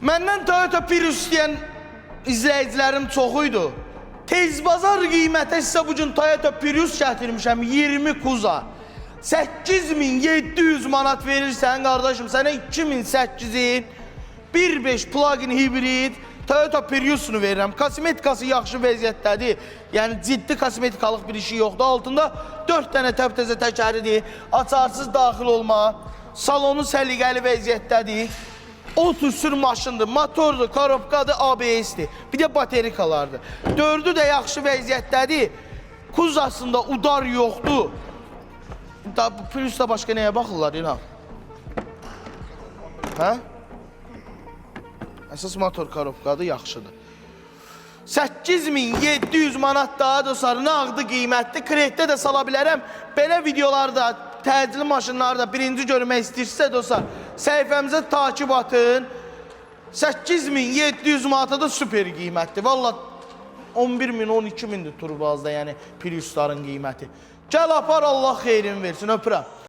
Məndən Toyota Prius istəyən izləyicilərim çoxuydu. Tez bazar qiymətə sizə bugün Toyota Prius gətirmişəm 20 kuza. 8700 manat verirsən qardaşım, sənə 2008-in 1.5 plug-in hibrid Toyota Prius'unu verirəm. Kosmetikası yaxşı vəziyyətdədir. Yəni ciddi kosmetikalıq bir işi yoxdur. Altında 4 dənə təptəzə təkəridir. Açarsız daxil olma. Salonu səliqəli vəziyyətdədir. 30 sür maşındır, motordur, korobkadır, ABS-dir. Bir də baterikalardır. 4'ü də yaxşı vəziyyətdədir. Kuzasında udar yoxdur. Bu Prius'da başqa nəyə baxırlar, İlham? Hə? Əsas motor korobkadır, yaxşıdır. 8700 manat daha dostlar, nağdı qiymətli. Kreditdə də sala bilərəm. Belə videolarda, təcili maşınları da birinci görmək istəyirsə dostlar, səhifəmizə takib atın. 8700 manata da süper qiymətdir. Valla 11.000, 12.000'dir turbazda, yəni Prius'ların qiyməti. Gəl apar, Allah xeyrin versin, öpürəm.